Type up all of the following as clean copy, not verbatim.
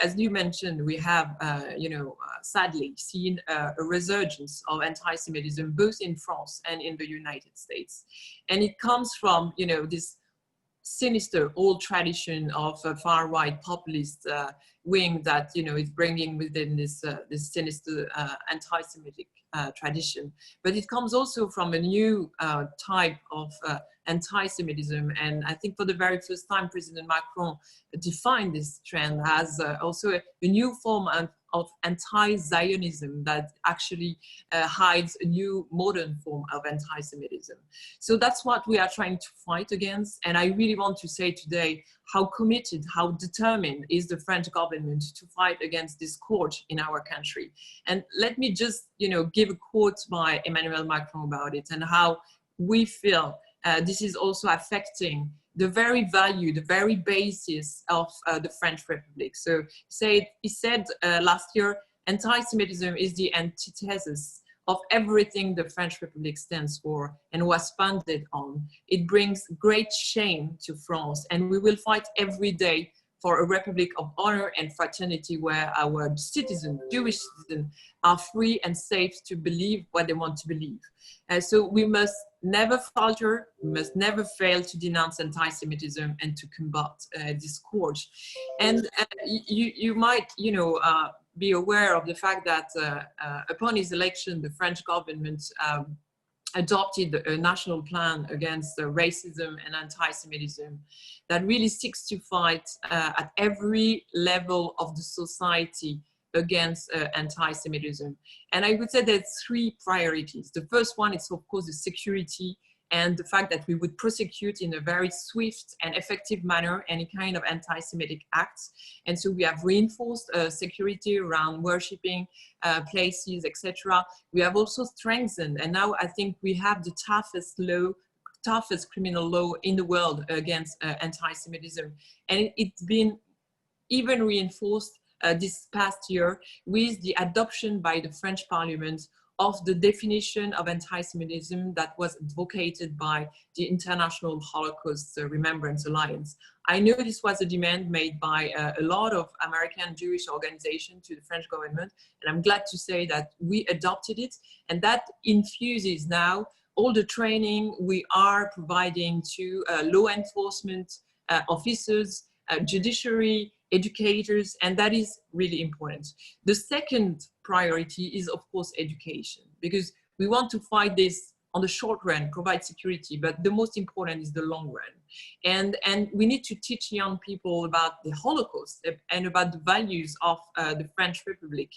as you mentioned, we have, sadly seen a resurgence of anti-Semitism both in France and in the United States. And it comes from, this sinister old tradition of a far-right populist wing that, is bringing within this sinister anti-Semitic tradition. But it comes also from a new type of anti-Semitism. And I think for the very first time, President Macron defined this trend as also a new form of anti-Zionism that actually hides a new modern form of anti-Semitism. So that's what we are trying to fight against. And I really want to say today how committed, how determined is the French government to fight against this scourge in our country. And let me just, give a quote by Emmanuel Macron about it and how we feel this is also affecting the very value, the very basis of the French Republic. So he said last year, anti-Semitism is the antithesis of everything the French Republic stands for and was founded on. It brings great shame to France, and we will fight every day for a republic of honor and fraternity where our citizens, Jewish citizens, are free and safe to believe what they want to believe. So we must never falter, we must never fail to denounce anti-Semitism and to combat this scourge. And you might, be aware of the fact that upon his election, the French government adopted a national plan against racism and anti-Semitism that really seeks to fight at every level of the society against anti-Semitism. And I would say there's three priorities. The first one is, of course, the security and the fact that we would prosecute in a very swift and effective manner any kind of anti-Semitic acts. And so we have reinforced security around worshipping places, etc. We have also strengthened, and now I think we have the toughest criminal law in the world against anti-Semitism. And it's been even reinforced this past year with the adoption by the French Parliament of the definition of anti-Semitism that was advocated by the International Holocaust Remembrance Alliance. I know this was a demand made by a lot of American Jewish organizations to the French government, and I'm glad to say that we adopted it, and that infuses now all the training we are providing to law enforcement officers, judiciary, educators, and that is really important. The second priority is, of course, education, because we want to fight this on the short run, provide security, but the most important is the long run. And we need to teach young people about the Holocaust and about the values of the French Republic.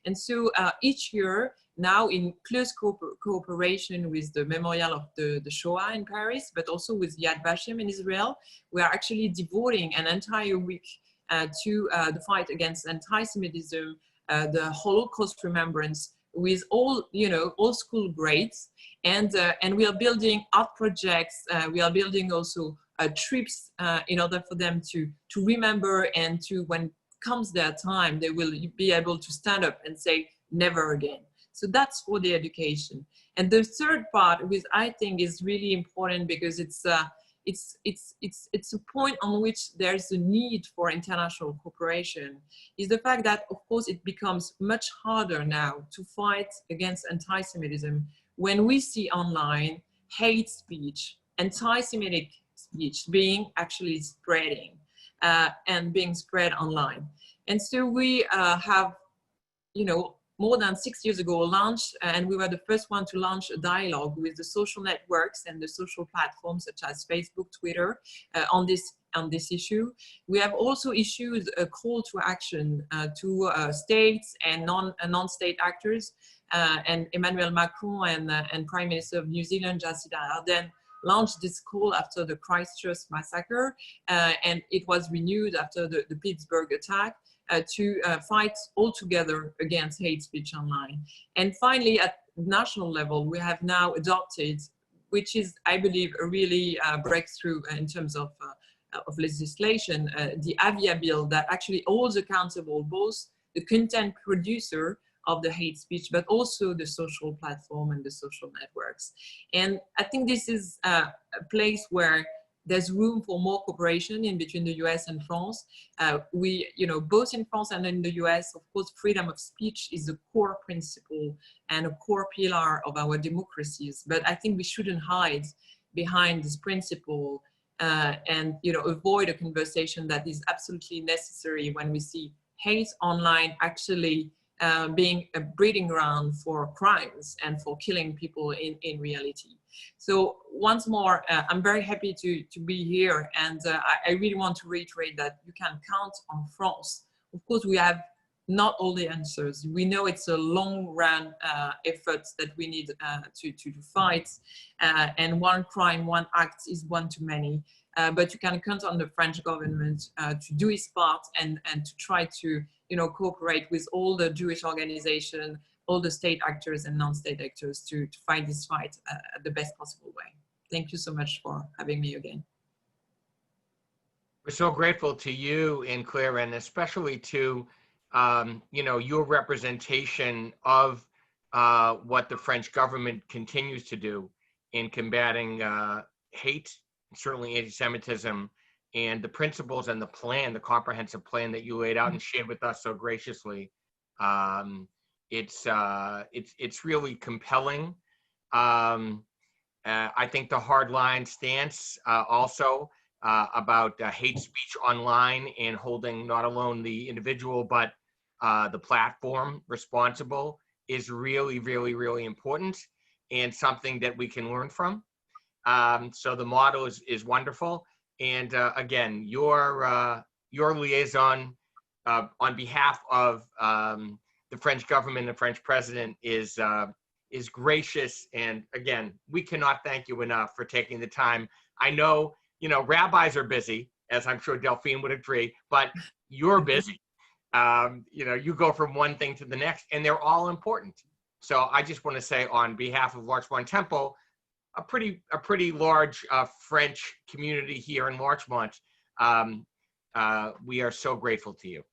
And so each year, now in close cooperation with the Memorial of the Shoah in Paris, but also with Yad Vashem in Israel, we are actually devoting an entire week to the fight against anti-Semitism, the Holocaust remembrance, with all school grades, and we are building art projects. We are building also trips in order for them to remember, and to, when comes their time, they will be able to stand up and say never again. So that's for the education. And the third part, which I think is really important, because it's a point on which there's a need for international cooperation, is the fact that, of course, it becomes much harder now to fight against anti-Semitism when we see online hate speech, anti-Semitic speech being actually spreading and being spread online. And so we have, more than 6 years ago launched, and we were the first one to launch a dialogue with the social networks and the social platforms such as Facebook, Twitter, on this issue. We have also issued a call to action to states and non-state actors, and Emmanuel Macron and Prime Minister of New Zealand, Jacinda Ardern, launched this call after the Christchurch massacre, and it was renewed after the Pittsburgh attack. To fight all together against hate speech online. And finally, at national level, we have now adopted, which is, I believe, a really breakthrough in terms of legislation, the Avia bill that actually holds accountable both the content producer of the hate speech, but also the social platform and the social networks. And I think this is a place where there's room for more cooperation in between the US and France. We, both in France and in the US, of course, freedom of speech is a core principle and a core pillar of our democracies. But I think we shouldn't hide behind this principle and avoid a conversation that is absolutely necessary when we see hate online actually being a breeding ground for crimes and for killing people in reality. So once more, I'm very happy to be here, and I really want to reiterate that you can count on France. Of course, we have not all the answers. We know it's a long-run effort that we need to fight, and one crime, one act is one too many. But you can count on the French government to do its part and to try to cooperate with all the Jewish organizations, all the state actors and non-state actors to fight this fight the best possible way. Thank you so much for having me again. We're so grateful to you and Claire, and especially to your representation of what the French government continues to do in combating hate, certainly anti-Semitism, and the principles and the plan, the comprehensive plan that you laid out and shared with us so graciously. It's really compelling. I think the hardline stance also about hate speech online and holding not alone the individual but the platform responsible is really, really, really important and something that we can learn from. So the model is wonderful. And again, your liaison on behalf of the French government, the French president is gracious. And again, we cannot thank you enough for taking the time. I know, rabbis are busy, as I'm sure Delphine would agree, but you're busy. You go from one thing to the next, and they're all important. So I just want to say on behalf of Larchmont Temple, a pretty large French community here in Larchmont, we are so grateful to you.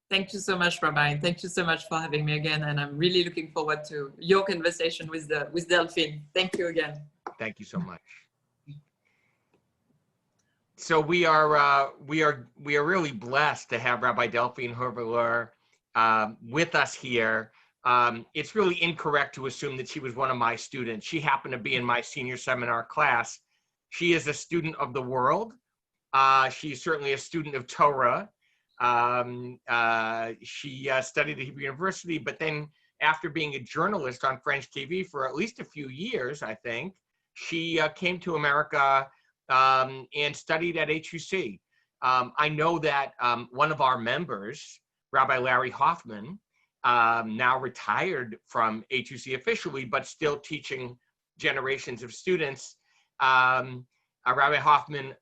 Thank you so much, Rabbi. Thank you so much for having me again, and I'm really looking forward to your conversation with Delphine. Thank you again. Thank you so much. So we are really blessed to have Rabbi Delphine Horvilleur with us here. It's really incorrect to assume that she was one of my students. She happened to be in my senior seminar class. She is a student of the world. She's certainly a student of Torah. She studied at Hebrew University, but then after being a journalist on French TV for at least a few years, I think, she came to America and studied at HUC. I know that one of our members, Rabbi Larry Hoffman, now retired from HUC officially, but still teaching generations of students. Rabbi Hoffman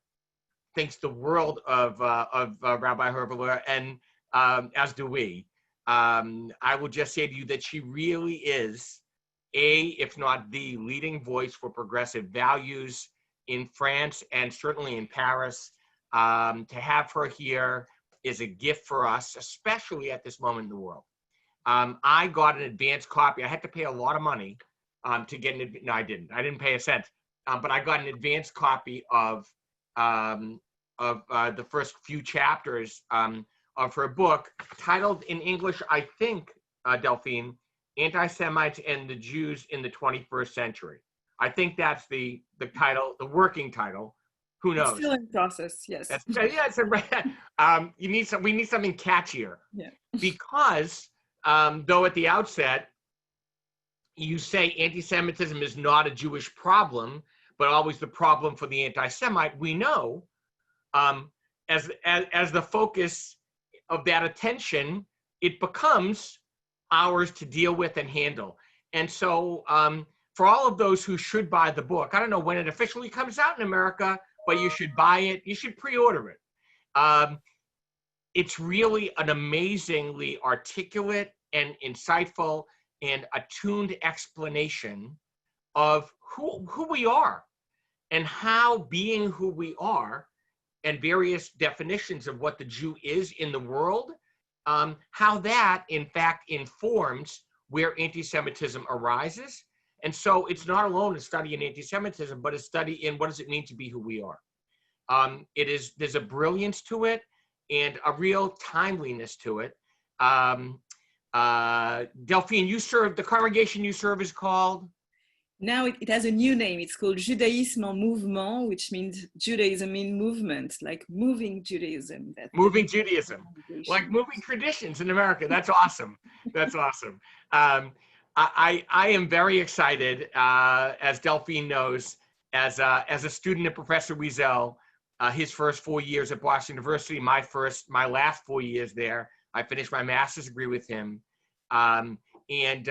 thinks the world of Rabbi Horvilleur, and as do we. I will just say to you that she really is if not the leading voice for progressive values in France and certainly in Paris. To have her here is a gift for us, especially at this moment in the world. I got an advance copy. I had to pay a lot of money to get an. No, I didn't. I didn't pay a cent. But I got an advance copy of the first few chapters of her book, titled in English, I think, Delphine, "Anti-Semites and the Jews in the 21st Century." I think that's the title, the working title. Who knows? It's still in process, yes. We need something catchier. Yeah. Because though at the outset you say anti-Semitism is not a Jewish problem, but always the problem for the anti-Semite, we know as the focus of that attention, it becomes ours to deal with and handle. And so for all of those who should buy the book, I don't know when it officially comes out in America, but you should buy it. You should pre-order it. It's really an amazingly articulate and insightful and attuned explanation of who we are and how being who we are and various definitions of what the Jew is in the world, how that in fact informs where anti-Semitism arises. And so it's not alone a study in anti-Semitism, but a study in what does it mean to be who we are. There's a brilliance to it and a real timeliness to it. Delphine, the congregation you serve is called? Now it has a new name. It's called Judaïsme en Mouvement, which means Judaism in movement, like moving Judaism. Moving Judaism, like moving traditions in America. That's awesome. That's awesome. I am very excited, as Delphine knows, as a student of Professor Wiesel, his first 4 years at Boston University, my last 4 years there. I finished my master's degree with him. You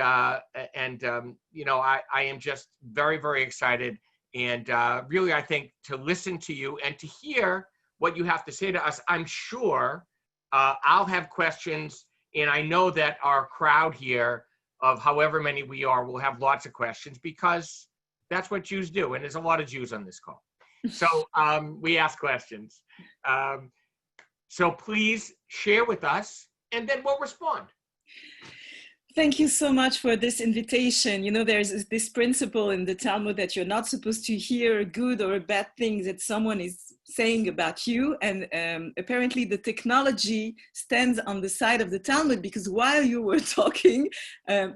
know, I am just very, very excited. And really, I think to listen to you and to hear what you have to say to us, I'm sure I'll have questions. And I know that our crowd here of however many we are will have lots of questions, because that's what Jews do. And there's a lot of Jews on this call. So we ask questions. So please share with us, and then we'll respond. Thank you so much for this invitation. You know, there's this principle in the Talmud that you're not supposed to hear good or bad things that someone is saying about you. And apparently the technology stands on the side of the Talmud, because while you were talking,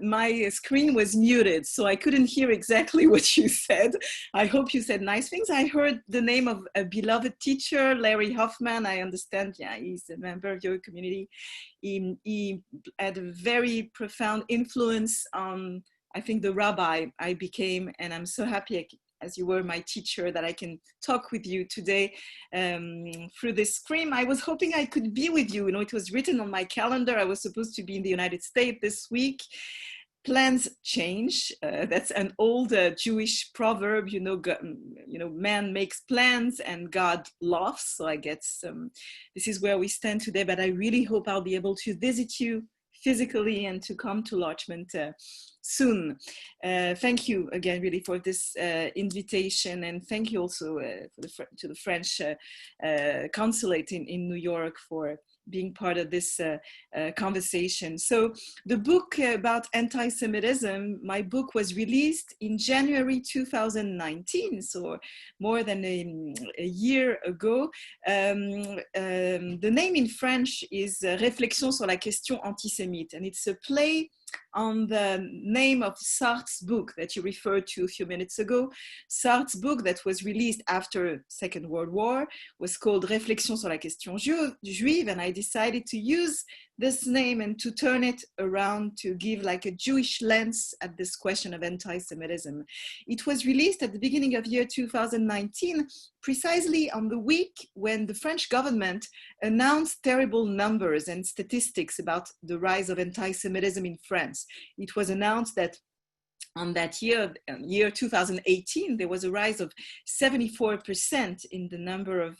my screen was muted. So I couldn't hear exactly what you said. I hope you said nice things. I heard the name of a beloved teacher, Larry Hoffman. I understand, yeah, he's a member of your community. He had a very profound influence on, I think, the rabbi I became, and I'm so happy, as you were my teacher, that I can talk with you today through this screen. I was hoping I could be with you. You know, it was written on my calendar. I was supposed to be in the United States this week. Plans change. That's an old Jewish proverb. You know, man makes plans and God laughs. So I guess this is where we stand today. But I really hope I'll be able to visit you physically and to come to Larchmont soon. Thank you again, really, for this invitation, and thank you also to the French Consulate in New York for being part of this conversation. So the book about anti-Semitism, my book was released in January 2019, so more than a year ago. The name in French is Réflexion sur la question antisémite, and it's a play on the name of Sartre's book that you referred to a few minutes ago. Sartre's book that was released after Second World War was called Réflexion sur la question juive, and I decided to use this name and to turn it around to give like a Jewish lens at this question of anti-Semitism. It was released at the beginning of year 2019, precisely on the week when the French government announced terrible numbers and statistics about the rise of anti-Semitism in France. It was announced that on that year 2018, there was a rise of 74% in the number of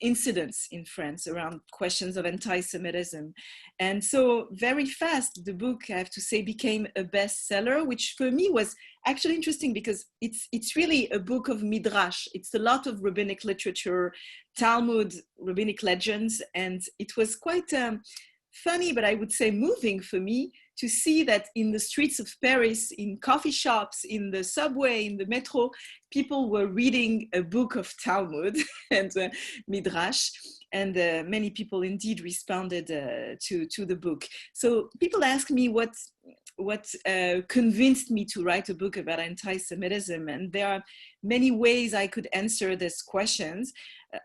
incidents in France around questions of anti-Semitism. And so very fast, the book, I have to say, became a bestseller, which for me was actually interesting because it's really a book of midrash. It's a lot of rabbinic literature, Talmud, rabbinic legends, and it was quite funny, but I would say moving for me to see that in the streets of Paris, in coffee shops, in the subway, in the metro, people were reading a book of Talmud and Midrash, and many people indeed responded to the book. So people ask me what convinced me to write a book about anti-Semitism, and there are many ways I could answer these questions.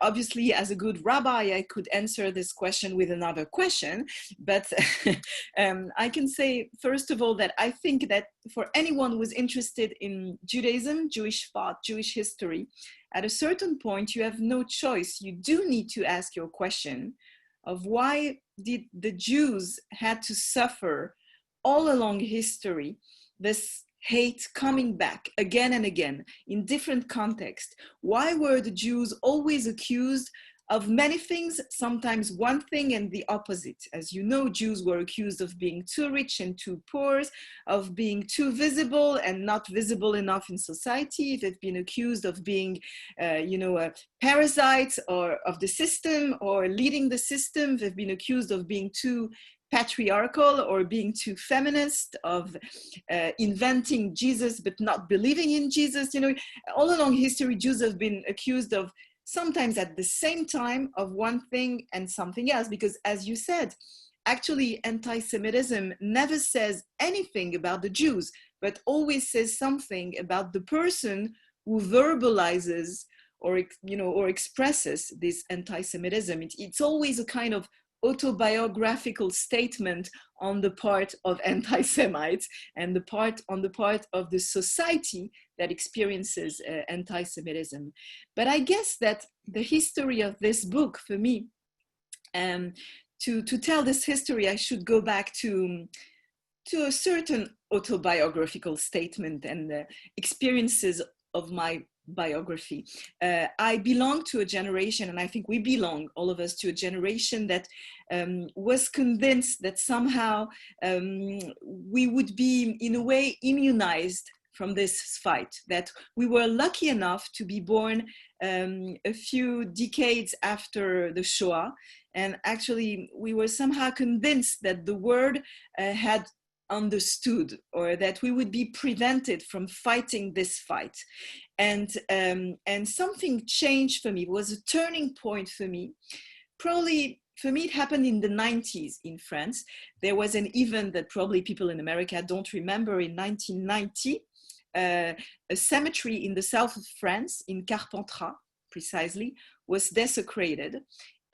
Obviously, as a good rabbi, I could answer this question with another question, but I can say, first of all, that I think that for anyone who's interested in Judaism, Jewish thought, Jewish history, at a certain point, you have no choice. You do need to ask your question of why did the Jews had to suffer all along history this hate coming back again and again in different contexts? Why were the Jews always accused of many things, sometimes one thing and the opposite? As you know, Jews were accused of being too rich and too poor, of being too visible and not visible enough in society. They've been accused of being, parasites or of the system or leading the system. They've been accused of being too patriarchal or being too feminist, of inventing Jesus but not believing in Jesus. You know, all along history, Jews have been accused of sometimes at the same time of one thing and something else, because as you said, actually anti-Semitism never says anything about the Jews, but always says something about the person who verbalizes or, you know, or expresses this anti-Semitism. It's always a kind of autobiographical statement on the part of anti-Semites and on the part of the society that experiences anti-Semitism. But I guess that the history of this book, for me, to tell this history, I should go back to a certain autobiographical statement and experiences of my biography. I belong to a generation, and I think we belong, all of us, to a generation that was convinced that somehow we would be, in a way, immunized from this fight, that we were lucky enough to be born a few decades after the Shoah. And actually, we were somehow convinced that the world had understood, or that we would be prevented from fighting this fight. And something changed for me. It was a turning point for me. Probably, for me, it happened in the 90s in France. There was an event that probably people in America don't remember. In 1990, a cemetery in the south of France, in Carpentras, precisely, was desecrated.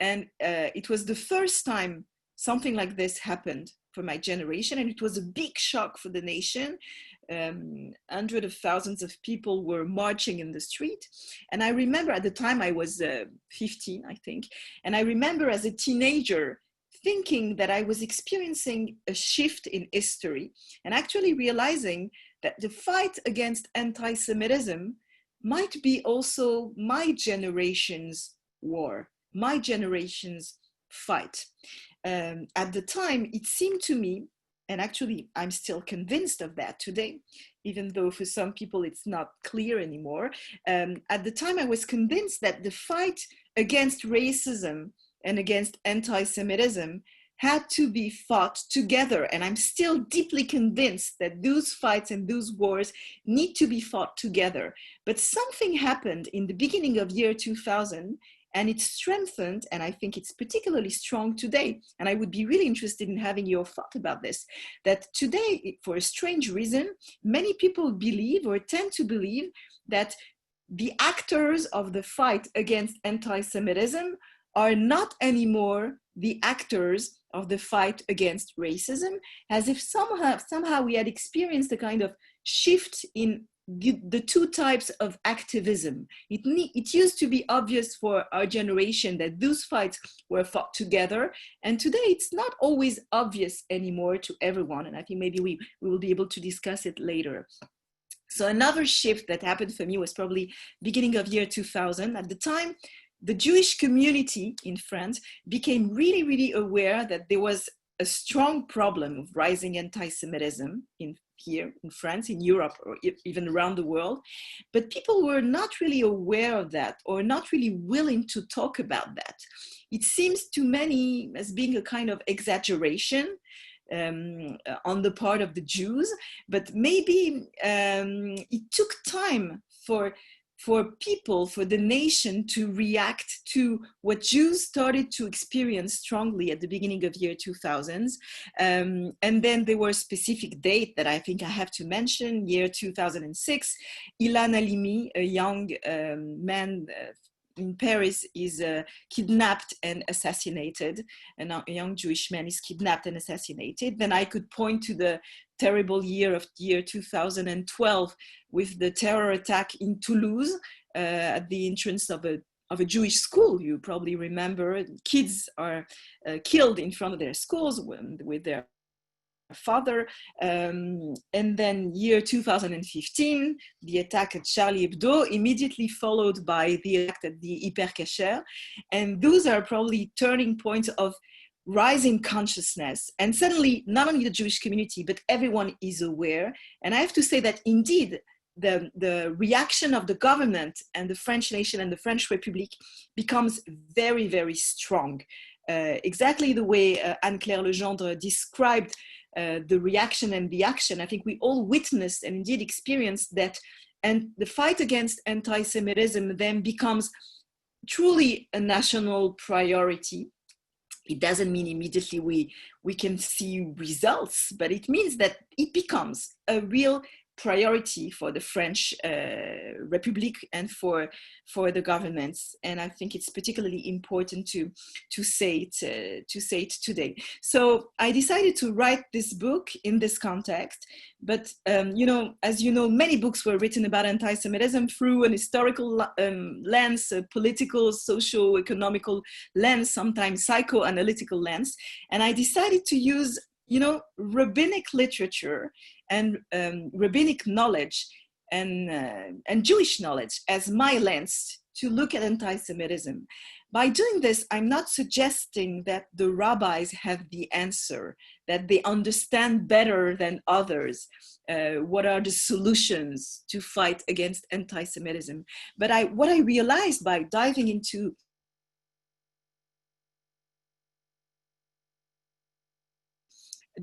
And it was the first time something like this happened for my generation, and it was a big shock for the nation. Hundreds of thousands of people were marching in the street. And I remember at the time I was 15, I think. And I remember as a teenager thinking that I was experiencing a shift in history, and actually realizing that the fight against anti-Semitism might be also my generation's war, my generation's fight. At the time, it seemed to me, and actually I'm still convinced of that today, even though for some people it's not clear anymore. At the time, I was convinced that the fight against racism and against anti-Semitism had to be fought together. And I'm still deeply convinced that those fights and those wars need to be fought together. But something happened in the beginning of year 2000, and it's strengthened, and I think it's particularly strong today. And I would be really interested in having your thought about this, that today, for a strange reason, many people believe or tend to believe that the actors of the fight against anti-Semitism are not anymore the actors of the fight against racism, as if somehow we had experienced a kind of shift in the two types of activism. It used to be obvious for our generation that those fights were fought together, and today it's not always obvious anymore to everyone, and I think maybe we will be able to discuss it later. So another shift that happened for me was probably beginning of year 2000. At the time, the Jewish community in France became really, really aware that there was a strong problem of rising anti-Semitism here in France, in Europe, or even around the world. But people were not really aware of that, or not really willing to talk about that. It seems to many as being a kind of exaggeration on the part of the Jews, but maybe it took time for people, for the nation to react to what Jews started to experience strongly at the beginning of year 2000s. And then there were a specific date that I think I have to mention, year 2006. Ilan Halimi, a young man in Paris, is kidnapped and assassinated. And a young Jewish man is kidnapped and assassinated. Then I could point to the terrible year of year 2012 with the terror attack in Toulouse at the entrance of a Jewish school. You probably remember kids are killed in front of their schools with their father. And then year 2015, the attack at Charlie Hebdo, immediately followed by the attack at the Hyper Cacher. And those are probably turning points of rising consciousness. And suddenly, not only the Jewish community, but everyone is aware. And I have to say that indeed, the reaction of the government and the French nation and the French Republic becomes very, very strong. Exactly the way Anne-Claire Legendre described the reaction and the action. I think we all witnessed and indeed experienced that. And the fight against anti-Semitism then becomes truly a national priority. It doesn't mean immediately we can see results, but it means that it becomes a real priority for the French Republic and for the governments. And I think it's particularly important to say it today. So I decided to write this book in this context. But as you know, many books were written about anti-Semitism through an historical lens, a political, socio-economical lens, sometimes psychoanalytical lens. And I decided to use rabbinic literature and rabbinic knowledge and Jewish knowledge as my lens to look at anti-Semitism. By doing this, I'm not suggesting that the rabbis have the answer, that they understand better than others what are the solutions to fight against anti-Semitism. But what I realized by diving into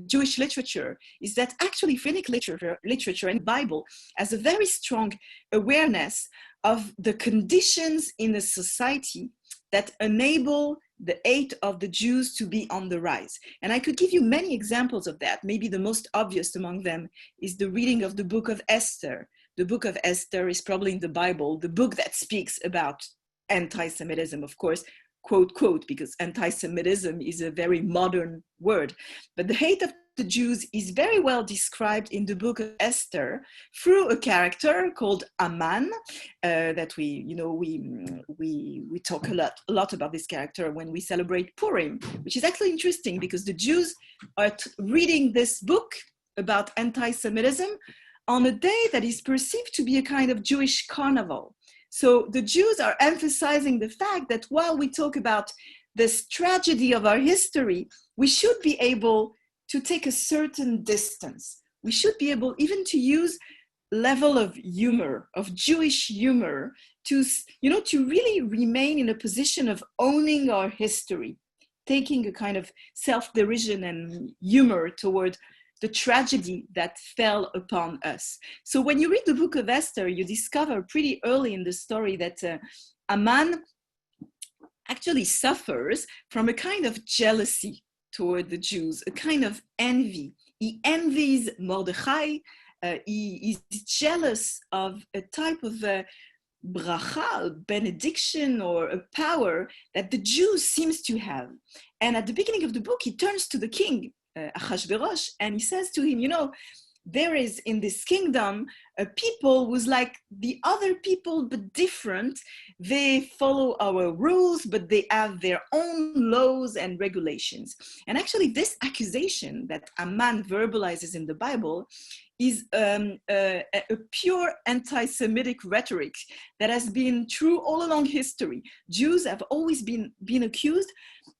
Jewish literature is that actually rabbinic literature and the Bible has a very strong awareness of the conditions in a society that enable the hate of the Jews to be on the rise. And I could give you many examples of that. Maybe the most obvious among them is the reading of the book of Esther. The book of Esther is probably in the Bible, the book that speaks about anti-Semitism, of course, quote, quote, because anti-Semitism is a very modern word. But the hate of the Jews is very well described in the book of Esther through a character called Haman, that we talk a lot about this character when we celebrate Purim, which is actually interesting because the Jews are reading this book about anti-Semitism on a day that is perceived to be a kind of Jewish carnival. So the Jews are emphasizing the fact that while we talk about this tragedy of our history, we should be able to take a certain distance. We should be able even to use level of humor, of Jewish humor, to really remain in a position of owning our history, taking a kind of self-derision and humor toward the tragedy that fell upon us. So when you read the book of Esther, you discover pretty early in the story that Haman actually suffers from a kind of jealousy toward the Jews, a kind of envy. He envies Mordechai. He is jealous of a type of bracha, benediction, or a power that the Jews seems to have. And at the beginning of the book, he turns to the king, Achashverosh, and he says to him, there is in this kingdom a people who's like the other people but different. They follow our rules, but they have their own laws and regulations. And actually this accusation that Haman verbalizes in the Bible is a pure anti-Semitic rhetoric that has been true all along history. Jews have always been accused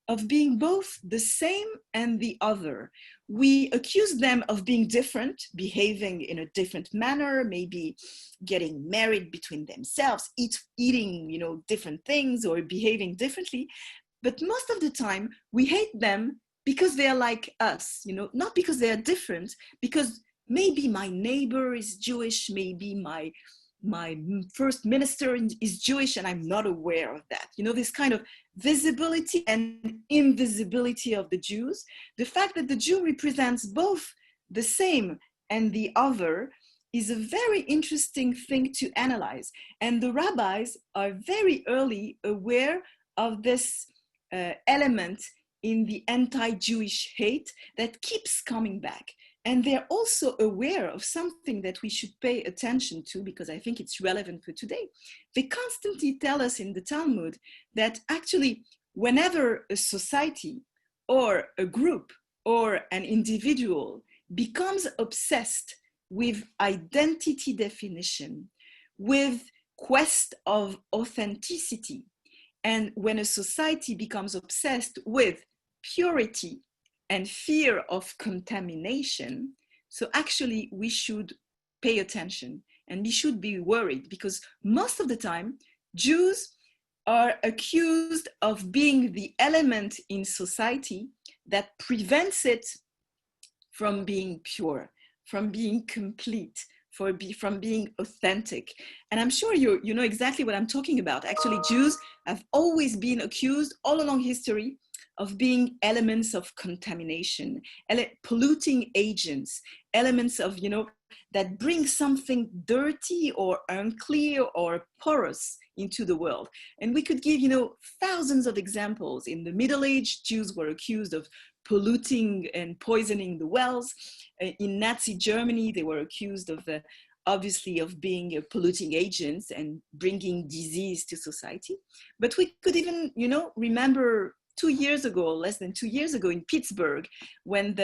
of being both the same and the other. We accuse them of being different, behaving in a different manner, maybe getting married between themselves, eating different things or behaving differently. But most of the time, we hate them because they are like us, not because they are different, because maybe my neighbor is Jewish, maybe my first minister is Jewish and I'm not aware of that. This kind of visibility and invisibility of the Jews, the fact that the Jew represents both the same and the other is a very interesting thing to analyze. And the rabbis are very early aware of this element in the anti-Jewish hate that keeps coming back. And they're also aware of something that we should pay attention to because I think it's relevant for today. They constantly tell us in the Talmud that actually whenever a society or a group or an individual becomes obsessed with identity definition, with quest of authenticity, and when a society becomes obsessed with purity and fear of contamination, so actually we should pay attention and we should be worried because most of the time Jews are accused of being the element in society that prevents it from being pure, from being complete, from being authentic. And I'm sure you know exactly what I'm talking about. Actually, Jews have always been accused all along history of being elements of contamination, polluting agents, elements of, that bring something dirty or unclear or porous into the world. And we could give, thousands of examples. In the Middle Age, Jews were accused of polluting and poisoning the wells. In Nazi Germany, they were accused of, obviously, of being polluting agents and bringing disease to society. But we could even, remember 2 years ago, less than 2 years ago in Pittsburgh, when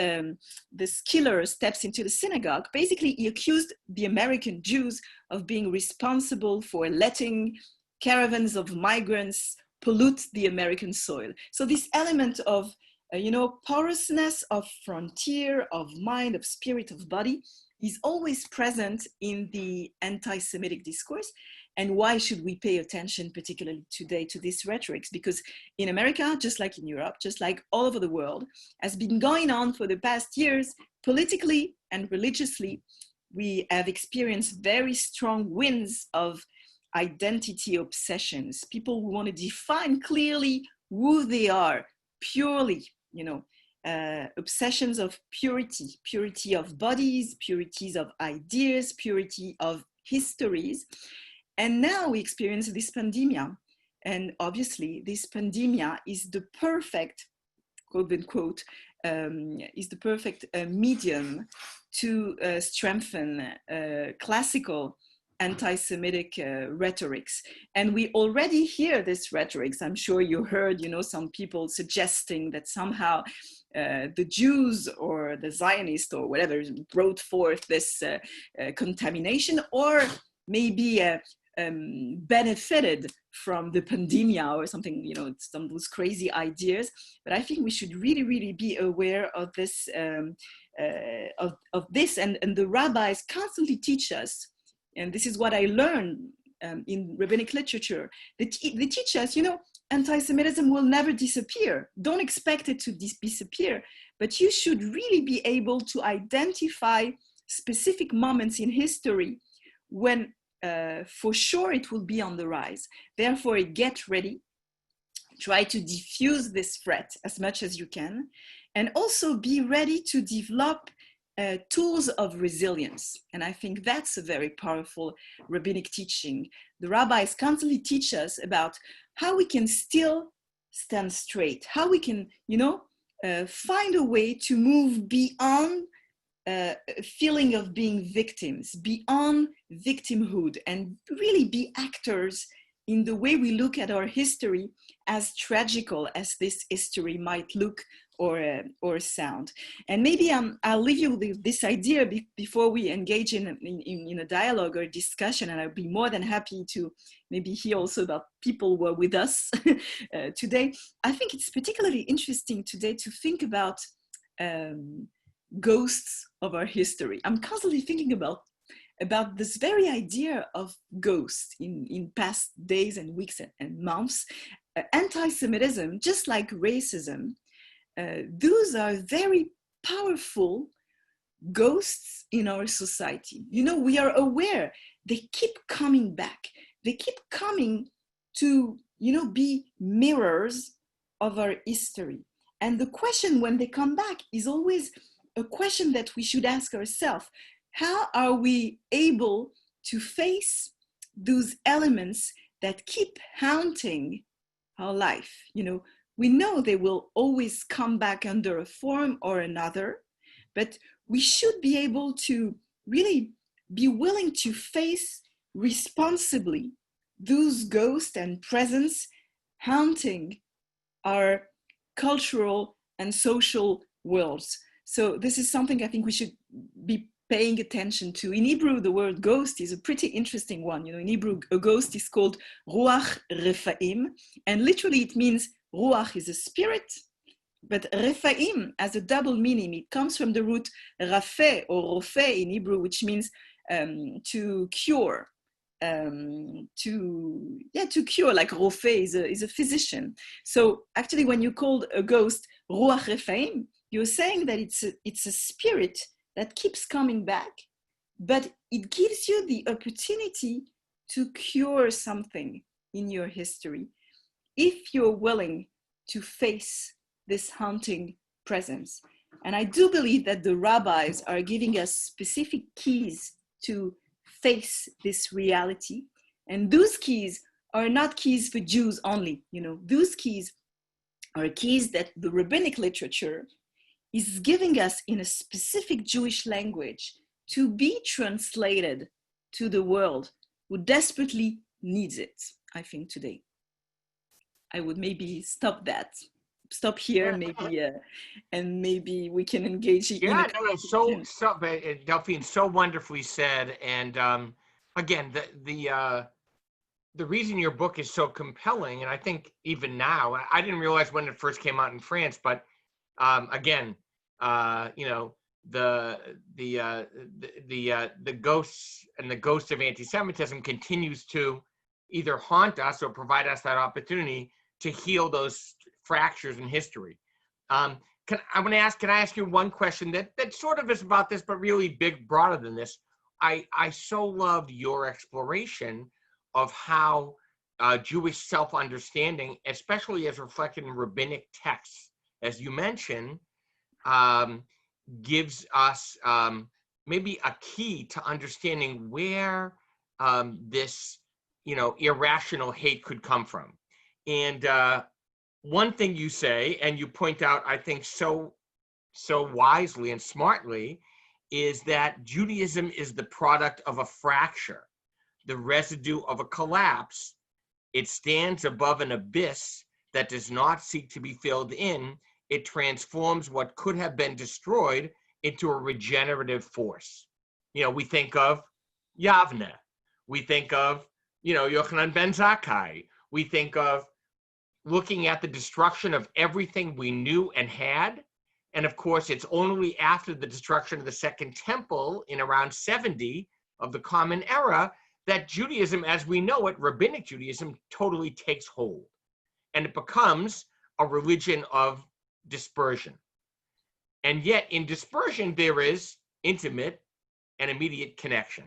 this killer steps into the synagogue. Basically, he accused the American Jews of being responsible for letting caravans of migrants pollute the American soil. So this element of, porousness of frontier, of mind, of spirit, of body is always present in the anti-Semitic discourse. And why should we pay attention, particularly today, to these rhetorics? Because in America, just like in Europe, just like all over the world, has been going on for the past years, politically and religiously, we have experienced very strong winds of identity obsessions. People who want to define clearly who they are, purely, obsessions of purity of bodies, purities of ideas, purity of histories. And now we experience this pandemic. And obviously this pandemic is the perfect, quote unquote, is the perfect medium to strengthen classical anti-Semitic rhetorics. And we already hear this rhetorics. I'm sure you heard, some people suggesting that somehow the Jews or the Zionists or whatever brought forth this contamination, or maybe benefited from the pandemic or something, some of those crazy ideas. But I think we should really, really be aware of this, of this. And the rabbis constantly teach us, and this is what I learned in rabbinic literature. They teach us, anti-Semitism will never disappear. Don't expect it to disappear, but you should really be able to identify specific moments in history when for sure it will be on the rise. Therefore, get ready. Try to diffuse this threat as much as you can, and also be ready to develop tools of resilience. And I think that's a very powerful rabbinic teaching. The rabbis constantly teach us about how we can still stand straight, how we can, find a way to move beyond a feeling of being victims, beyond victimhood, and really be actors in the way we look at our history, as tragical as this history might look or sound. And maybe I'll leave you with this idea before we engage in a dialogue or discussion, and I'll be more than happy to maybe hear also about people who are with us today. I think it's particularly interesting today to think about ghosts of our history. I'm constantly thinking about this very idea of ghosts in past days and weeks and months. Anti-Semitism, just like racism, those are very powerful ghosts in our society. We are aware they keep coming back. They keep coming to, be mirrors of our history. And the question when they come back is always a question that we should ask ourselves. How are we able to face those elements that keep haunting our life? We know they will always come back under a form or another, but we should be able to really be willing to face responsibly those ghosts and presence haunting our cultural and social worlds. So this is something I think we should be paying attention to. In Hebrew, the word ghost is a pretty interesting one. In Hebrew, a ghost is called ruach rephaim, and literally it means ruach is a spirit, but rephaim has a double meaning. It comes from the root rafeh or rofeh in Hebrew, which means to cure. To cure, like rofeh is a physician. So actually, when you called a ghost ruach rephaim, you're saying that it's a spirit that keeps coming back but it gives you the opportunity to cure something in your history if you're willing to face this haunting presence. And I do believe that the rabbis are giving us specific keys to face this reality. And those keys are not keys for Jews only. Those keys are keys that the rabbinic literature is giving us in a specific Jewish language to be translated to the world who desperately needs it, I think, today. I would maybe stop here, maybe, and maybe we can engage in Delphine, so wonderfully said. And again, the reason your book is so compelling, and I think even now, I didn't realize when it first came out in France, but again, the ghosts and the ghost of anti-Semitism continues to either haunt us or provide us that opportunity to heal those fractures in history. Can I ask you one question that sort of is about this, but really broader than this? I so loved your exploration of how Jewish self-understanding, especially as reflected in rabbinic texts, as you mentioned, gives us maybe a key to understanding where this, irrational hate could come from. And one thing you say, and you point out, I think so wisely and smartly, is that Judaism is the product of a fracture, the residue of a collapse. It stands above an abyss that does not seek to be filled in. It transforms what could have been destroyed into a regenerative force. We think of Yavne. We think of, Yochanan ben Zakkai. We think of looking at the destruction of everything we knew and had. And of course, it's only after the destruction of the Second Temple in around 70 of the Common Era that Judaism, as we know it, rabbinic Judaism, totally takes hold. And it becomes a religion of dispersion. And yet in dispersion, there is intimate and immediate connection.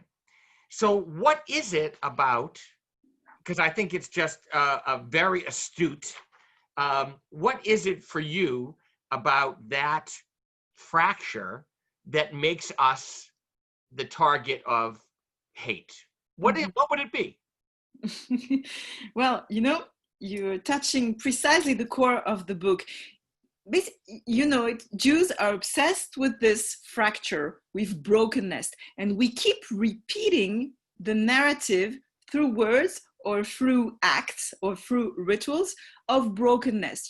So what is it about, because I think it's just a very astute, what is it for you about that fracture that makes us the target of hate? What would it be? Well, you're touching precisely the core of the book. Jews are obsessed with this fracture, with brokenness, and we keep repeating the narrative through words or through acts or through rituals of brokenness.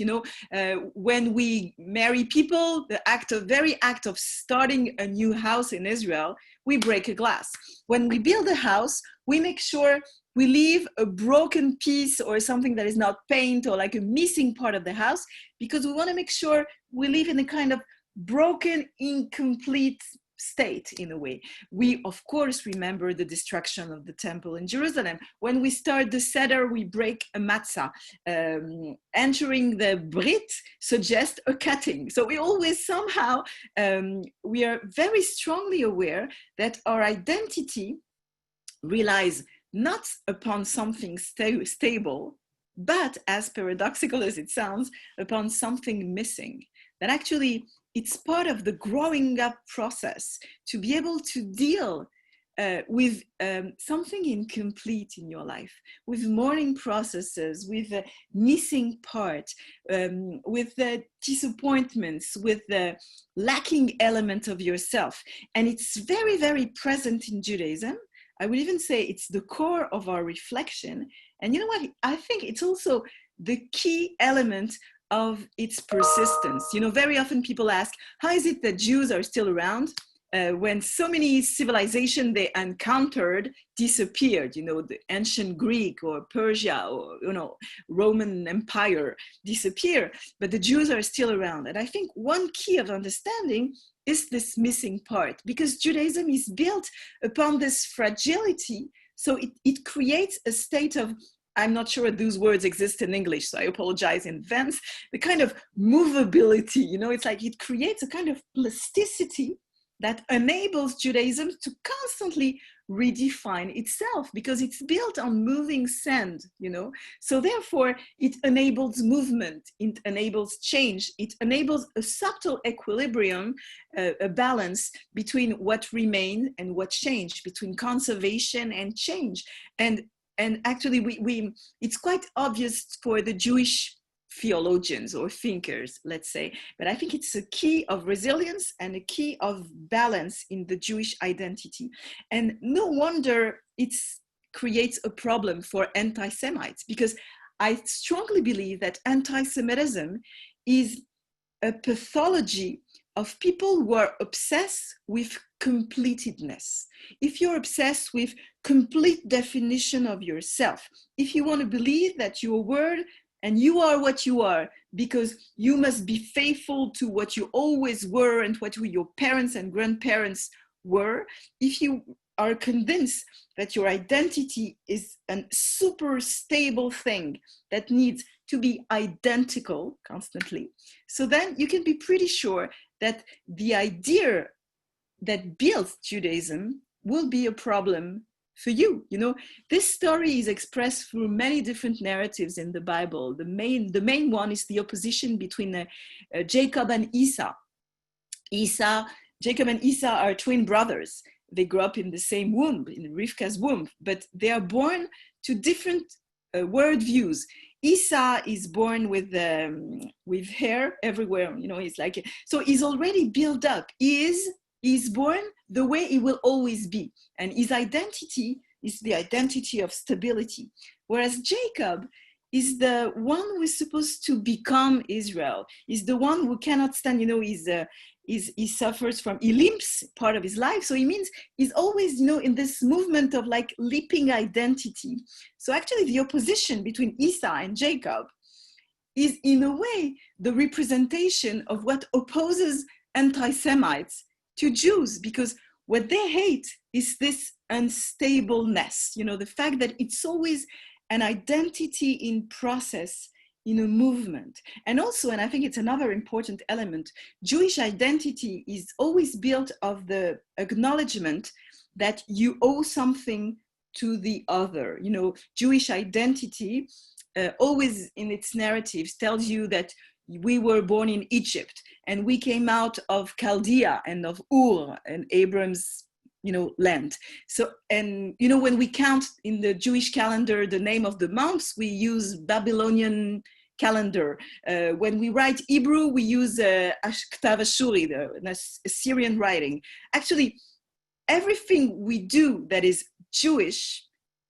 When we marry people, the very act of starting a new house in Israel, we break a glass. When we build a house, we make sure we leave a broken piece or something that is not paint or like a missing part of the house, because we want to make sure we live in a kind of broken, incomplete state in a way. We, of course, remember the destruction of the temple in Jerusalem. When we start the Seder, we break a matzah. Entering the Brit suggests a cutting. So we always somehow, we are very strongly aware that our identity relies not upon something stable, but, as paradoxical as it sounds, upon something missing. That actually it's part of the growing up process to be able to deal with something incomplete in your life, with mourning processes, with the missing part, with the disappointments, with the lacking element of yourself. And it's very, very present in Judaism. I would even say it's the core of our reflection. And you know what? I think it's also the key element of its persistence. Very often people ask, how is it that Jews are still around when so many civilizations they encountered disappeared? The ancient Greek or Persia or Roman Empire disappear, but the Jews are still around. And I think one key of understanding is this missing part, because Judaism is built upon this fragility. So it creates a state of, I'm not sure those words exist in English, so I apologize in advance, the kind of movability, it's like it creates a kind of plasticity that enables Judaism to constantly redefine itself, because it's built on moving sand, you know. So therefore, it enables movement, it enables change, it enables a subtle equilibrium, a balance between what remain and what change, between conservation and change. And actually, it's quite obvious for the Jewish theologians or thinkers, let's say, but I think it's a key of resilience and a key of balance in the Jewish identity. And no wonder it creates a problem for anti-Semites, because I strongly believe that anti-Semitism is a pathology of people who are obsessed with completedness. If you're obsessed with complete definition of yourself, if you want to believe that your word and you are what you are because you must be faithful to what you always were and what your parents and grandparents were, if you are convinced that your identity is a super stable thing that needs to be identical constantly, so then you can be pretty sure that the idea that builds Judaism will be a problem for you. You know, this story is expressed through many different narratives in the Bible. The main one is the opposition between Jacob and Esau. Jacob and Esau are twin brothers. They grew up in the same womb, in Rivka's womb, but they are born to different worldviews. Esau is born with hair everywhere. You know, he's like, so he's already built up. He's born the way he will always be. And his identity is the identity of stability. Whereas Jacob is the one who is supposed to become Israel. He's the one who cannot stand, you know, he suffers from, he limps part of his life. So he means he's always, you know, in this movement of like leaping identity. So actually the opposition between Esau and Jacob is in a way the representation of what opposes anti-Semites to Jews, because what they hate is this unstableness, you know, the fact that it's always an identity in process, in a movement. And also, and I think it's another important element, Jewish identity is always built of the acknowledgement that you owe something to the other. You know, Jewish identity always in its narratives tells you that we were born in Egypt and we came out of Chaldea and of Ur and Abram's, you know, land. So, and, you know, when we count in the Jewish calendar the name of the months, we use Babylonian calendar. When we write Hebrew, we use Ktav Ashuri, the Assyrian writing. Actually, everything we do that is Jewish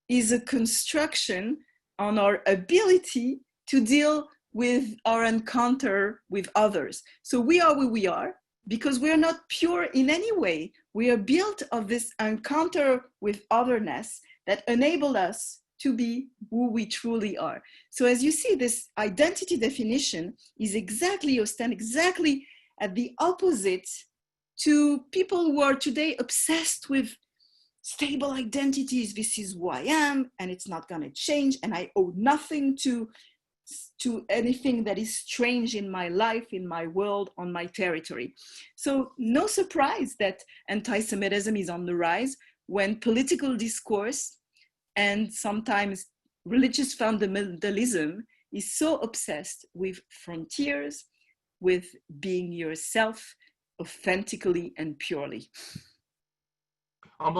is a construction on our ability to deal with our encounter with others. So we are who we are because we are not pure in any way. We are built of this encounter with otherness that enabled us to be who we truly are. So as you see, this identity definition is exactly, or stand exactly at the opposite to people who are today obsessed with stable identities. This is who I am, and it's not gonna change, and I owe nothing to anything that is strange in my life, in my world, on my territory. So no surprise that anti-Semitism is on the rise when political discourse and sometimes religious fundamentalism is so obsessed with frontiers, with being yourself authentically and purely.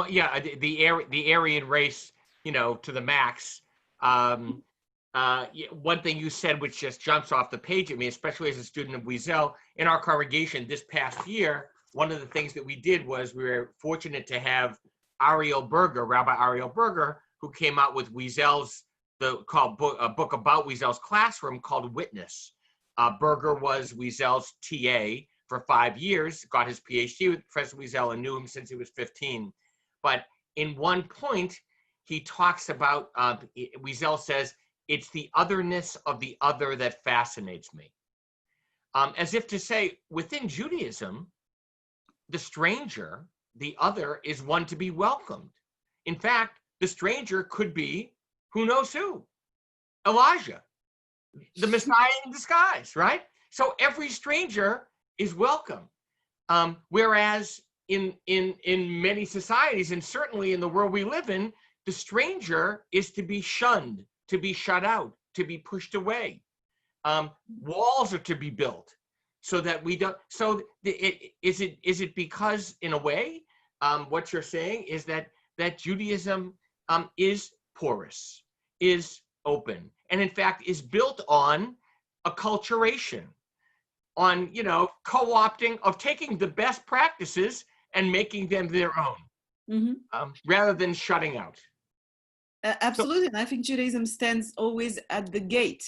Yeah, the Aryan race, you know, to the max. One thing you said, which just jumps off the page at me, especially as a student of Wiesel, in our congregation this past year, one of the things that we did was we were fortunate to have Ariel Berger, Rabbi Ariel Berger, who came out with Wiesel's a book about Wiesel's classroom called Witness. Berger was Wiesel's TA for 5 years, got his PhD with Professor Wiesel and knew him since he was 15. But in one point, he talks about, Wiesel says, it's the otherness of the other that fascinates me. As if to say, within Judaism, the stranger, the other, is one to be welcomed. In fact, the stranger could be, who knows who? Elijah, the Messiah in disguise, right? So every stranger is welcome. Whereas in many societies, and certainly in the world we live in, the stranger is to be shunned, to be shut out, to be pushed away. Walls are to be built so that we don't. So is it because, in a way, what you're saying is that Judaism is porous, is open, and in fact is built on acculturation, on co-opting, of taking the best practices and making them their own, rather than shutting out. Absolutely, and I think Judaism stands always at the gate,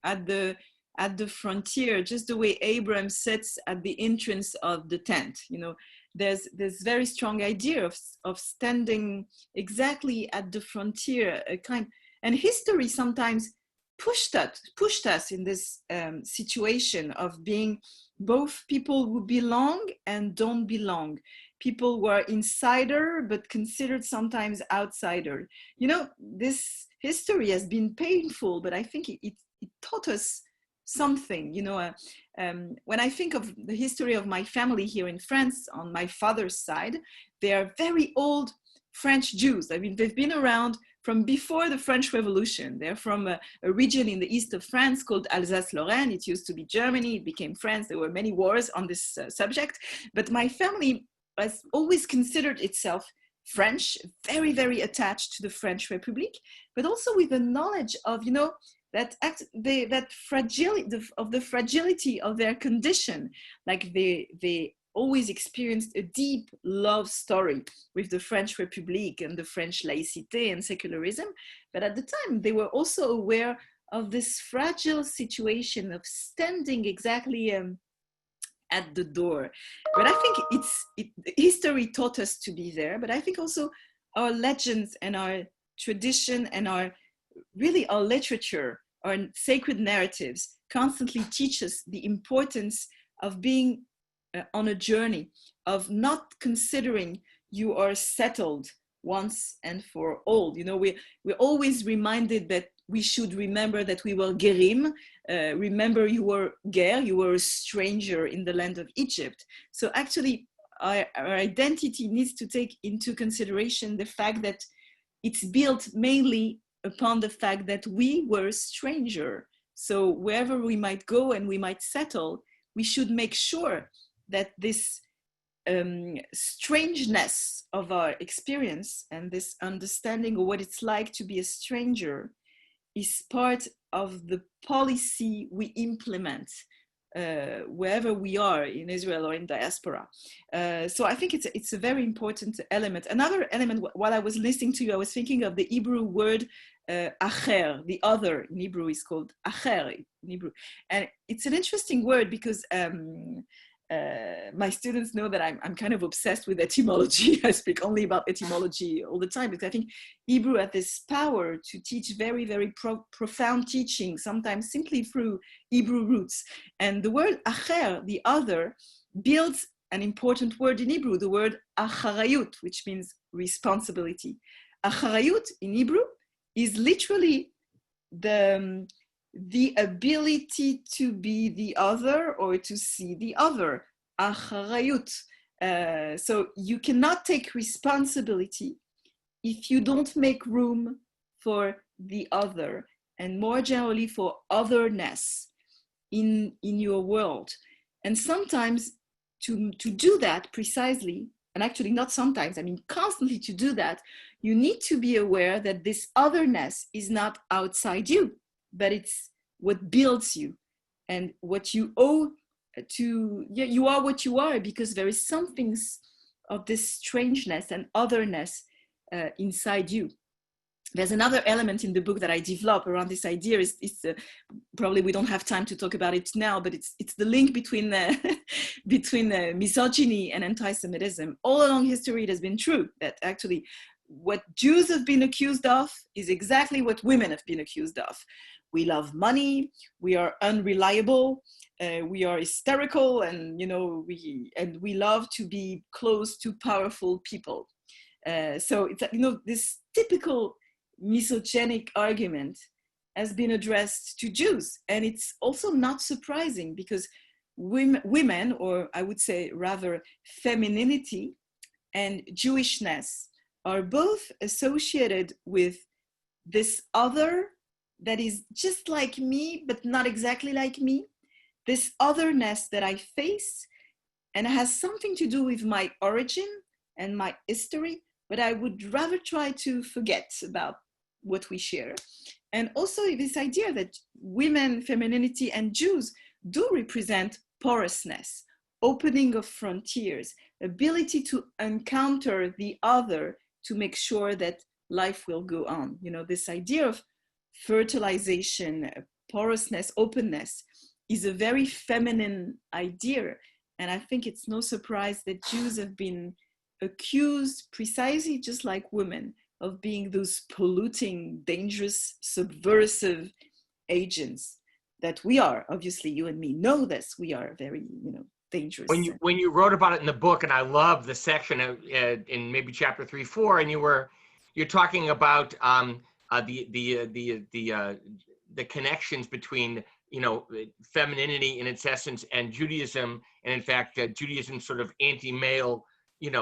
at the frontier, just the way Abraham sits at the entrance of the tent. There's this very strong idea of standing exactly at the frontier, and history sometimes pushed us in this situation of being both people who belong and don't belong, people who are insider but considered sometimes outsider. This history has been painful, but I think it taught us something. When I think of the history of my family here in France, on my father's side, they are very old French Jews. I mean, they've been around from before the French Revolution. They're from a region in the east of France called Alsace-Lorraine. It used to be Germany, it became France. There were many wars on this subject, but my family has always considered itself French, very, very attached to the French Republic, but also with the knowledge of, that fragility of their condition. Like they always experienced a deep love story with the French Republic and the French laïcité and secularism. But at the time, they were also aware of this fragile situation of standing exactly at the door. But I think history taught us to be there, but I think also our legends and our tradition and our literature, our sacred narratives constantly teach us the importance of being on a journey, of not considering you are settled once and for all. We're always reminded that we should remember that we were gerim. Remember, you were ger, you were a stranger in the land of Egypt. So actually, our identity needs to take into consideration the fact that it's built mainly upon the fact that we were a stranger. So wherever we might go and we might settle, we should make sure that this strangeness of our experience and this understanding of what it's like to be a stranger is part of the policy we implement wherever we are in Israel or in diaspora. So I think it's a very important element. Another element, while I was listening to you, I was thinking of the Hebrew word acher, the other in Hebrew is called acher in Hebrew. And it's an interesting word because my students know that I'm kind of obsessed with etymology. I speak only about etymology all the time because I think Hebrew has this power to teach very, very profound teaching, sometimes simply through Hebrew roots. And the word acher, the other, builds an important word in Hebrew, the word acharayut, which means responsibility. Acharayut in Hebrew is literally the ability to be the other or to see the other, acharayut. So you cannot take responsibility if you don't make room for the other, and more generally for otherness in your world. And sometimes to do that precisely, and actually not sometimes, I mean constantly to do that, you need to be aware that this otherness is not outside you, but it's what builds you and what you owe to. You are what you are because there is something of this strangeness and otherness inside you. There's another element in the book that I develop around this idea. Probably we don't have time to talk about it now, but it's the link between misogyny and anti-Semitism. All along history, it has been true that actually what Jews have been accused of is exactly what women have been accused of. We love money, we are unreliable, we are hysterical, and we love to be close to powerful people. So it's this typical misogynic argument has been addressed to Jews, and it's also not surprising because women, or I would say rather femininity and Jewishness are both associated with this other that is just like me, but not exactly like me, this otherness that I face, and it has something to do with my origin and my history, but I would rather try to forget about what we share. And also this idea that women, femininity, and Jews do represent porousness, opening of frontiers, ability to encounter the other to make sure that life will go on. You know, this idea of fertilization, porousness, openness is a very feminine idea. And I think it's no surprise that Jews have been accused, precisely just like women, of being those polluting, dangerous, subversive agents that we are. Obviously, you and me know this. We are very, dangerous. When you wrote about it in the book, and I love the section in maybe chapter 3, 4, and you're talking about the connections between femininity in its essence and Judaism, and in fact Judaism's sort of anti-male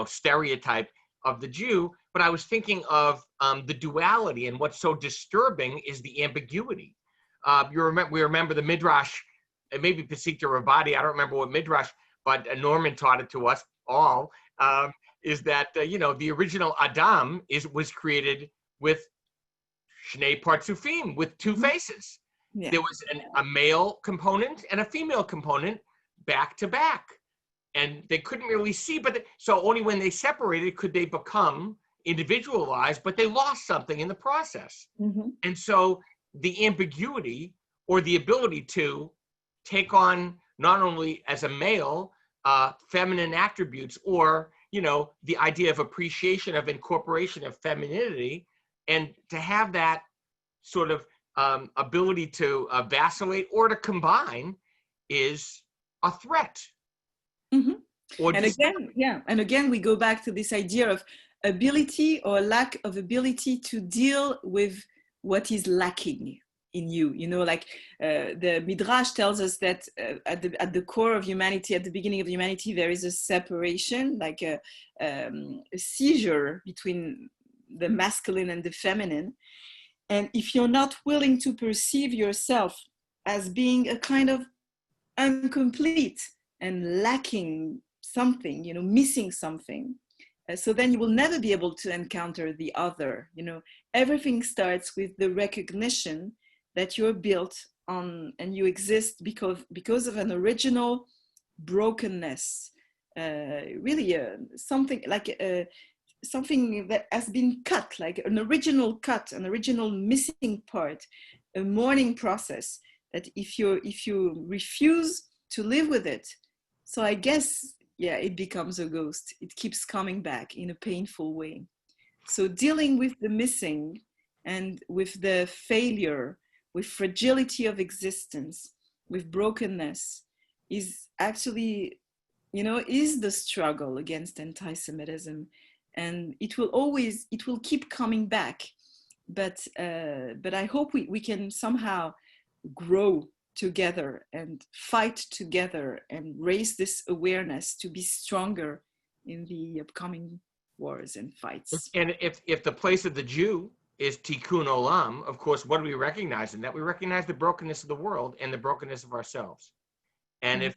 stereotype of the Jew. But I was thinking of the duality, and what's so disturbing is the ambiguity. We remember the Midrash, maybe Pesikta Rabadi, I don't remember what Midrash, but Norman taught it to us all, is that the original Adam was created with Shnei Partsufim, with two faces. Yeah. There was a male component and a female component back to back, and they couldn't really see. So only when they separated could they become individualized, but they lost something in the process. Mm-hmm. And so the ambiguity, or the ability to take on not only as a male feminine attributes, or the idea of appreciation, of incorporation of femininity, and to have that sort of ability to vacillate or to combine is a threat. Mm-hmm. And again, we go back to this idea of ability or lack of ability to deal with what is lacking in you. The Midrash tells us that at the core of humanity, at the beginning of humanity, there is a separation, like a seizure between the masculine and the feminine. And if you're not willing to perceive yourself as being a kind of incomplete and lacking something, missing something, so then you will never be able to encounter the other. Everything starts with the recognition that you're built on and you exist because of an original brokenness, something like something that has been cut, like an original cut, an original missing part, a mourning process that if you refuse to live with it, so I guess, it becomes a ghost. It keeps coming back in a painful way. So dealing with the missing and with the failure, with fragility of existence, with brokenness, is actually, is the struggle against anti-Semitism. And it will keep coming back. But I hope we can somehow grow together and fight together and raise this awareness to be stronger in the upcoming wars and fights. And if the place of the Jew is tikkun olam, of course, what do we recognize in that? We recognize the brokenness of the world and the brokenness of ourselves. And if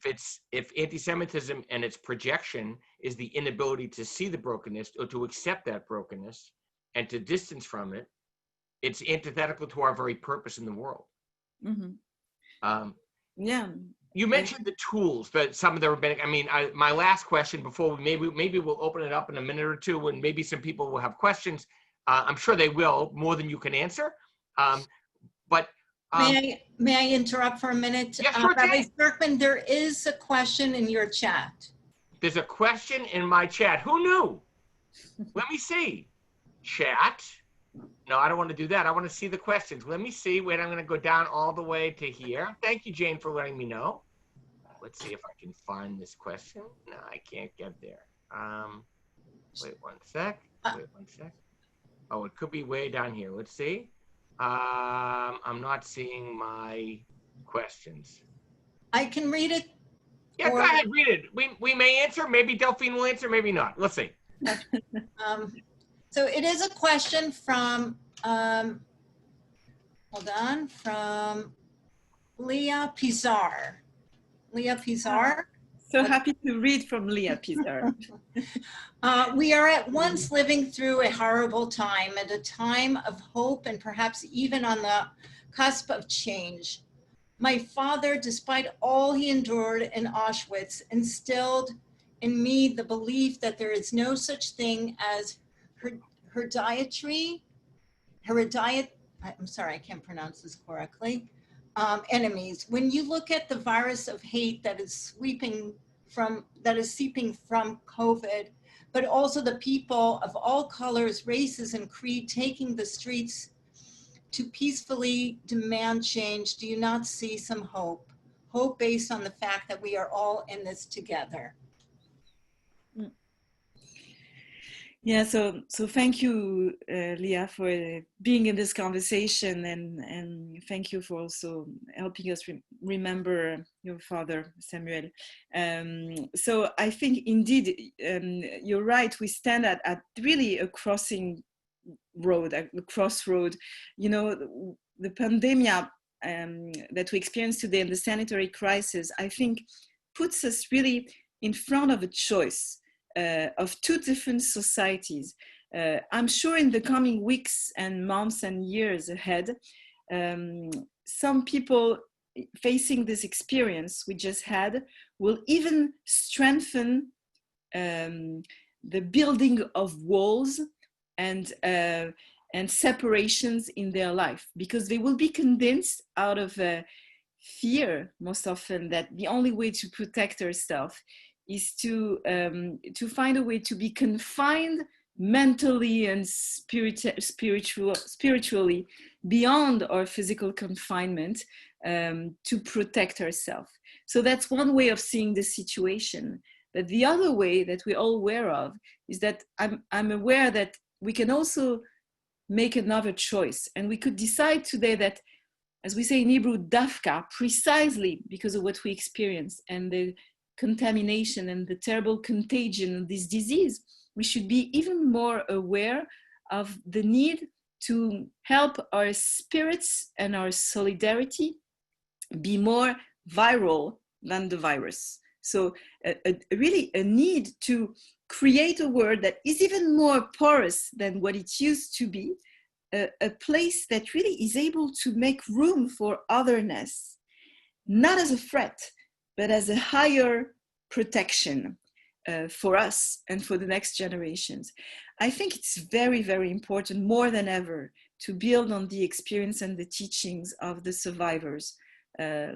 anti-Semitism and its projection is the inability to see the brokenness or to accept that brokenness and to distance from it, it's antithetical to our very purpose in the world. Mm-hmm. You mentioned the tools, but some of the rabbinic. My last question before maybe we'll open it up in a minute or two, and maybe some people will have questions. I'm sure they will, more than you can answer. May I interrupt for a minute? Yeah, sure, Rabbi Sirkman, there is a question in your chat. There's a question in my chat. Who knew? Let me see. Chat. No, I don't want to do that. I want to see the questions. Let me see. Wait, I'm going to go down all the way to here. Thank you, Jane, for letting me know. Let's see if I can find this question. No, I can't get there. Wait one sec. Oh, it could be way down here. Let's see. I'm not seeing my questions. I can read it. Yeah, go ahead, read it. We may answer, maybe Delphine will answer, maybe not. Let's see. So it is a question from, from Leah Pizar. Leah Pizar. So happy to read from Leah Pizar. We are at once living through a horrible time, at a time of hope and perhaps even on the cusp of change. My father, despite all he endured in Auschwitz, instilled in me the belief that there is no such thing as hereditary, I'm sorry, I can't pronounce this correctly, enemies. When you look at the virus of hate that is seeping from COVID, but also the people of all colors, races, and creed taking the streets to peacefully demand change, do you not see some hope? Hope based on the fact that we are all in this together. Yeah, so thank you, Leah, for being in this conversation, and thank you for also helping us remember your father, Samuel. So I think indeed, you're right, we stand at really a crossroad. You know, the pandemic that we experience today and the sanitary crisis, I think, puts us really in front of a choice of two different societies. I'm sure in the coming weeks and months and years ahead, some people facing this experience we just had will even strengthen the building of walls and separations in their life, because they will be convinced out of fear most often that the only way to protect ourselves is to find a way to be confined mentally and spiritually beyond our physical confinement, to protect ourselves. So that's one way of seeing the situation. But the other way that we're all aware of is that I'm aware that we can also make another choice. And we could decide today that, as we say in Hebrew, dafka, precisely because of what we experience and the contamination and the terrible contagion of this disease, we should be even more aware of the need to help our spirits and our solidarity be more viral than the virus. So really a need to create a world that is even more porous than what it used to be, a place that really is able to make room for otherness, not as a threat, but as a higher protection for us and for the next generations. I think it's very, very important, more than ever, to build on the experience and the teachings of the survivors,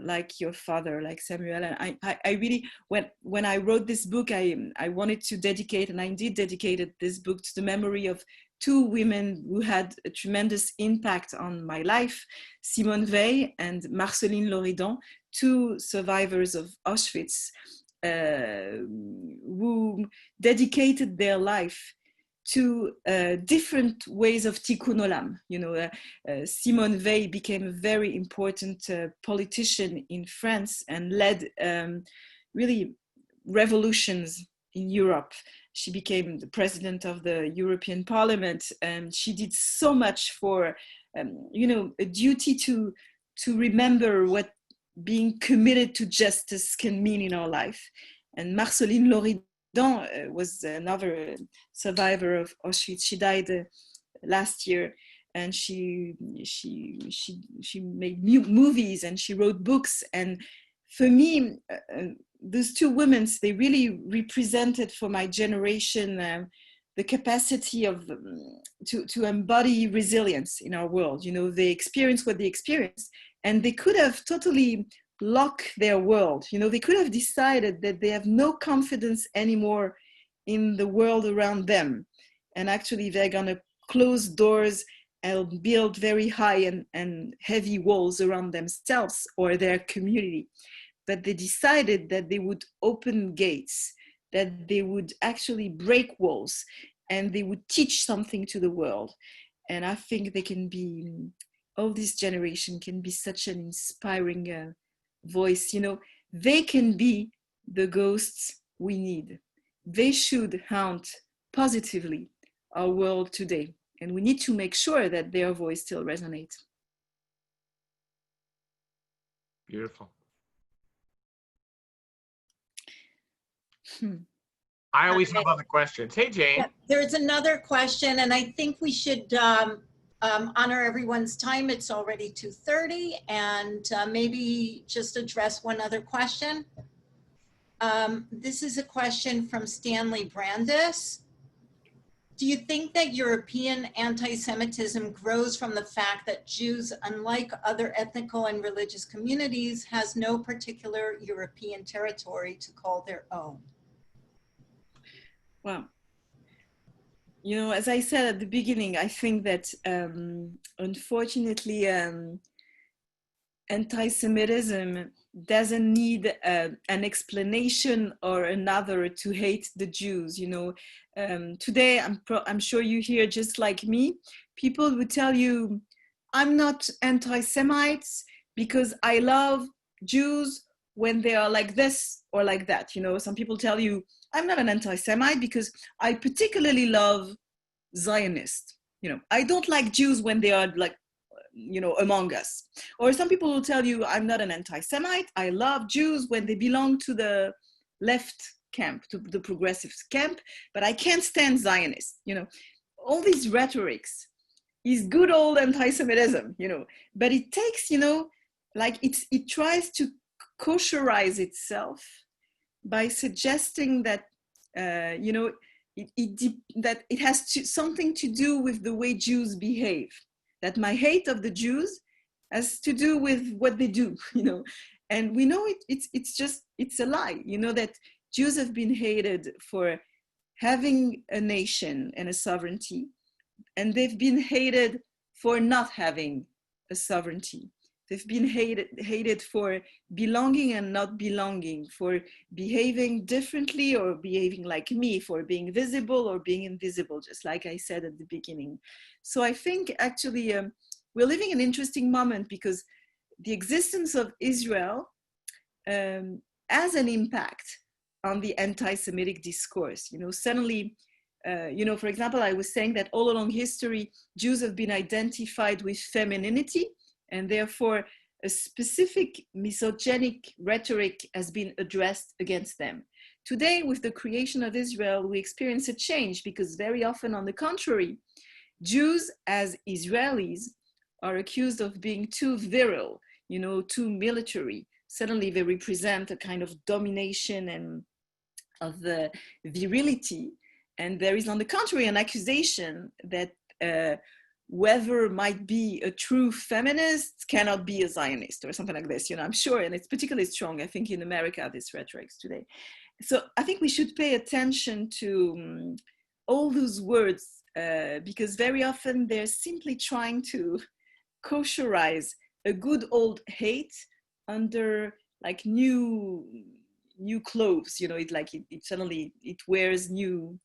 like your father, like Samuel. And I really, when I wrote this book, I wanted to dedicate, and I indeed dedicated this book to the memory of two women who had a tremendous impact on my life, Simone Weil and Marceline Loridon, two survivors of Auschwitz, who dedicated their life to different ways of tikkun olam. You know, Simone Weil became a very important politician in France and led really revolutions in Europe. She became the president of the European Parliament, and she did so much for, you know, a duty to remember what being committed to justice can mean in our life. And Marceline Loridon was another survivor of Auschwitz. She died last year, and she made movies and she wrote books. And for me, those two women, they really represented for my generation the capacity of to embody resilience in our world. You know, they experienced what they experienced, and they could have totally locked their world. You know, they could have decided that they have no confidence anymore in the world around them, and actually they're gonna close doors and build very high and heavy walls around themselves or their community. But they decided that they would open gates, that they would actually break walls, and they would teach something to the world. And I think they can be, all this generation can be such an inspiring voice. You know, they can be the ghosts we need. They should haunt positively our world today. And we need to make sure that their voice still resonates. Beautiful. I always have other questions. Hey, Jane. Yeah, there's another question, and I think we should honor everyone's time. It's already 2:30, and maybe just address one other question. This is a question from Stanley Brandis. Do you think that European anti-Semitism grows from the fact that Jews, unlike other ethnical and religious communities, has no particular European territory to call their own? Well, you know, as I said at the beginning, I think that unfortunately, anti-Semitism doesn't need an explanation or another to hate the Jews. You know, today I'm sure you hear, just like me, people would tell you, I'm not anti-Semites because I love Jews when they are like this or like that. You know, some people tell you, I'm not an anti-Semite because I particularly love Zionists. You know, I don't like Jews when they are like, you know, among us. Or some people will tell you, I'm not an anti-Semite. I love Jews when they belong to the left camp, to the progressive camp, but I can't stand Zionists. You know, all these rhetorics is good old anti-Semitism, you know, but it takes, you know, like it tries to kosherize itself by suggesting that, you know, that it has something to do with the way Jews behave, that my hate of the Jews has to do with what they do, you know. And we know it's a lie, you know, that Jews have been hated for having a nation and a sovereignty, and they've been hated for not having a sovereignty. They've been hated for belonging and not belonging, for behaving differently or behaving like me, for being visible or being invisible, just like I said at the beginning. So I think actually we're living an interesting moment, because the existence of Israel has an impact on the anti-Semitic discourse. You know, suddenly, you know, for example, I was saying that all along history, Jews have been identified with femininity, and therefore a specific misogynic rhetoric has been addressed against them. Today, with the creation of Israel, we experience a change, because very often, on the contrary, Jews as Israelis are accused of being too virile, you know, too military. Suddenly they represent a kind of domination and of the virility. And there is, on the contrary, an accusation that whoever might be a true feminist cannot be a Zionist or something like this, you know, I'm sure. And it's particularly strong, I think, in America, this rhetoric today. So I think we should pay attention to all those words, because very often they're simply trying to kosherize a good old hate under like new clothes, you know. It suddenly it wears new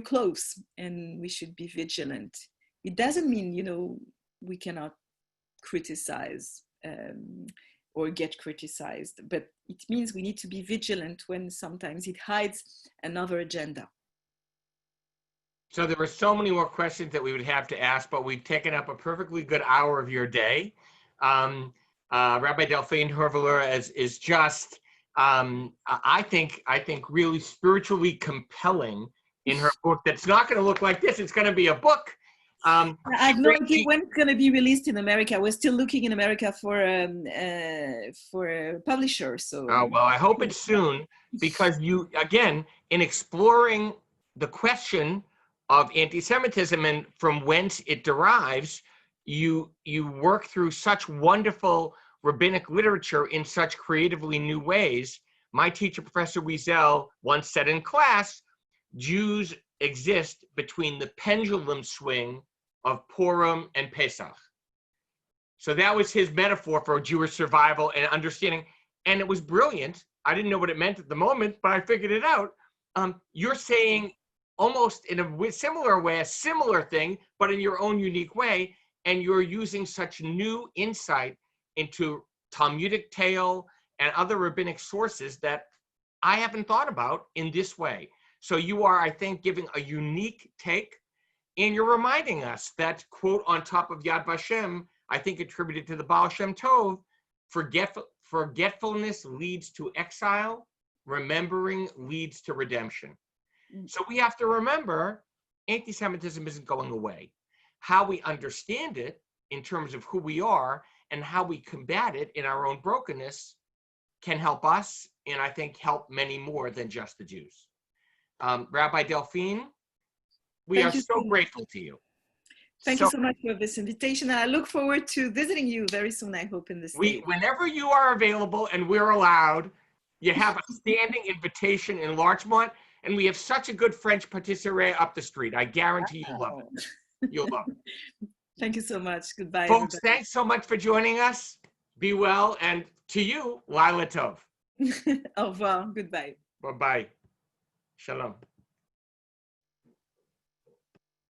clothes, and we should be vigilant. It doesn't mean, you know, we cannot criticize or get criticized, but it means we need to be vigilant when sometimes it hides another agenda. So there were so many more questions that we would have to ask, but we've taken up a perfectly good hour of your day. Rabbi Delphine Horvilleur is just, I think really spiritually compelling in her book. That's not going to look like this. It's going to be a book. I have no idea when it's going to be released in America. We're still looking in America for a publisher. So. Oh, well, I hope it's soon, because you, again, in exploring the question of anti-Semitism and from whence it derives, you work through such wonderful rabbinic literature in such creatively new ways. My teacher, Professor Wiesel, once said in class, Jews exist between the pendulum swing of Purim and Pesach. So that was his metaphor for Jewish survival and understanding. And it was brilliant. I didn't know what it meant at the moment, but I figured it out. You're saying almost in a similar way, a similar thing, but in your own unique way. And you're using such new insight into Talmudic tale and other rabbinic sources that I haven't thought about in this way. So you are, I think, giving a unique take, and you're reminding us that quote on top of Yad Vashem, I think attributed to the Baal Shem Tov, forgetfulness leads to exile, remembering leads to redemption. So we have to remember, anti-Semitism isn't going away. How we understand it in terms of who we are and how we combat it in our own brokenness can help us, and I think help many more than just the Jews. Rabbi Delphine, we are so grateful to you. Thank you so much for this invitation. And I look forward to visiting you very soon, I hope, in the States. Whenever you are available and we're allowed, you have a standing invitation in Larchmont, and we have such a good French patisserie up the street. I guarantee you'll love it. You'll love it. Thank you so much. Goodbye, folks. everybody. Thanks so much for joining us. Be well, and to you, Laila Tov. Au revoir. Goodbye. Bye-bye. Shalom.